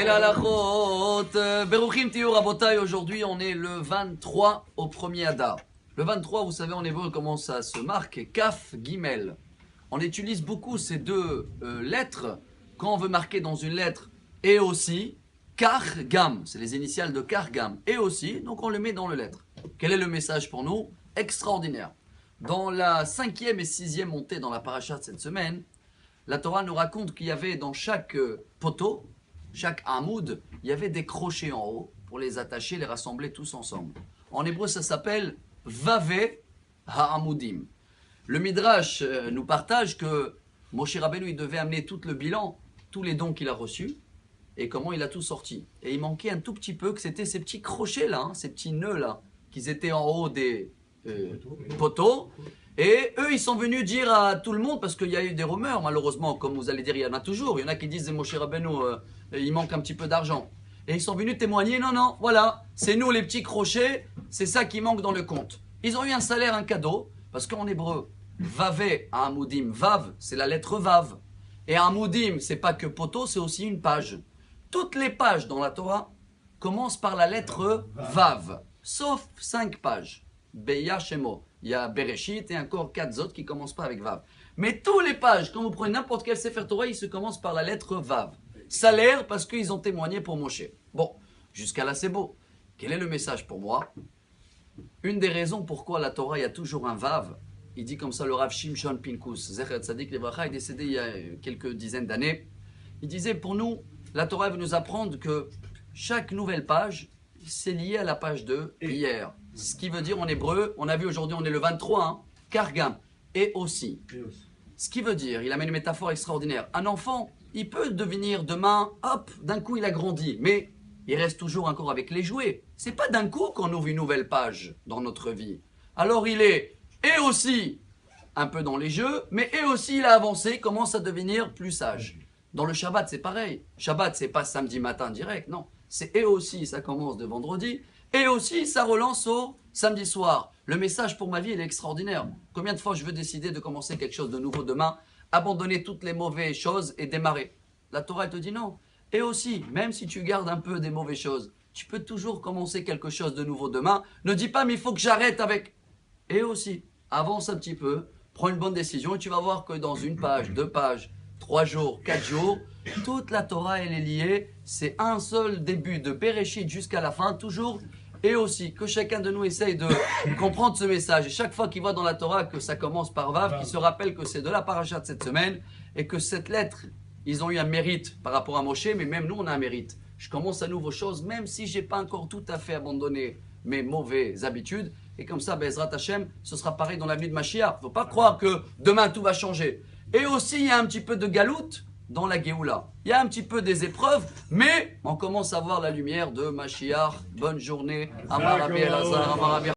El halachot, Beruchim Tiyu Rabotai, aujourd'hui on est le 23 au 1er Adar. Le 23, vous savez en hébreu comment ça se marque, Kaf Gimel. On utilise beaucoup ces deux lettres quand on veut marquer dans une lettre et aussi, Kar Gam, c'est les initiales de Kar Gam, et aussi, donc on le met dans le lettre. Quel est le message pour nous? Extraordinaire. Dans la 5e et 6e montée dans la paracha de cette semaine, la Torah nous raconte qu'il y avait dans chaque poteau, chaque hamoud, il y avait des crochets en haut pour les attacher, les rassembler tous ensemble. En hébreu, ça s'appelle Vave ha'amudim. Le Midrash nous partage que Moshe Rabbeinu, il devait amener tout le bilan, tous les dons qu'il a reçus, et comment il a tout sorti. Et il manquait un tout petit peu, que c'était ces petits crochets-là, hein, ces petits nœuds-là, qui étaient en haut des poteaux. Et eux, ils sont venus dire à tout le monde, parce qu'il y a eu des rumeurs, malheureusement, comme vous allez dire, il y en a toujours. Il y en a qui disent, Moshe Rabbeinu, il manque un petit peu d'argent. Et ils sont venus témoigner, non, voilà, c'est nous les petits crochets, c'est ça qui manque dans le compte. Ils ont eu un salaire, un cadeau, parce qu'en hébreu, Vave à Amoudim, Vav, c'est la lettre Vav. Et Amoudim, c'est pas que poteau, c'est aussi une page. Toutes les pages dans la Torah commencent par la lettre Vav, sauf 5 pages. Beya Shemo. Il y a Bereshit et encore 4 autres qui ne commencent pas avec Vav. Mais tous les pages, quand vous prenez n'importe quel Sefer Torah, ils se commencent par la lettre Vav. Salaire parce qu'ils ont témoigné pour Moshe. Bon, jusqu'à là c'est beau. Quel est le message pour moi? Une des raisons pourquoi la Torah, il y a toujours un Vav, il dit comme ça le Rav Shimshon Pinkus, Zecher Tzadik Livracha, est décédé il y a quelques dizaines d'années. Il disait pour nous, la Torah veut nous apprendre que chaque nouvelle page, c'est lié à la page de hier. Ce qui veut dire en hébreu, on a vu aujourd'hui, on est le 23, hein, Kargam, et aussi. Ce qui veut dire, il amène une métaphore extraordinaire. Un enfant, il peut devenir demain, hop, d'un coup il a grandi, mais il reste toujours encore avec les jouets. C'est pas d'un coup qu'on ouvre une nouvelle page dans notre vie. Alors il est, et aussi, un peu dans les jeux, mais et aussi il a avancé, commence à devenir plus sage. Dans le Shabbat, c'est pareil. Shabbat, c'est pas samedi matin direct, non. C'est et aussi, ça commence de vendredi, et aussi, ça relance au samedi soir. Le message pour ma vie, il est extraordinaire. Combien de fois je veux décider de commencer quelque chose de nouveau demain, abandonner toutes les mauvaises choses et démarrer? La Torah, elle te dit non. Et aussi, même si tu gardes un peu des mauvaises choses, tu peux toujours commencer quelque chose de nouveau demain. Ne dis pas, mais il faut que j'arrête avec. Et aussi, avance un petit peu, prends une bonne décision et tu vas voir que dans une page, 2 pages, 3 jours, 4 jours, toute la Torah, elle est liée. C'est un seul début de Bereshit jusqu'à la fin, toujours. Et aussi, que chacun de nous essaye de comprendre ce message. Et chaque fois qu'il voit dans la Torah que ça commence par Vav, qu'il se rappelle que c'est de la paracha de cette semaine et que cette lettre, ils ont eu un mérite par rapport à Moshe, mais même nous, on a un mérite. Je commence à nouveau chose, même si je n'ai pas encore tout à fait abandonné mes mauvaises habitudes. Et comme ça, Bezrat Hashem, ce sera pareil dans l'avenue de Mashiach. Il ne faut pas croire que demain tout va changer. Et aussi, il y a un petit peu de galoute dans la Géoula. Il y a un petit peu des épreuves, mais on commence à voir la lumière de Mashiach. Bonne journée. Amar Rabbi Elazar, Amar Rabbi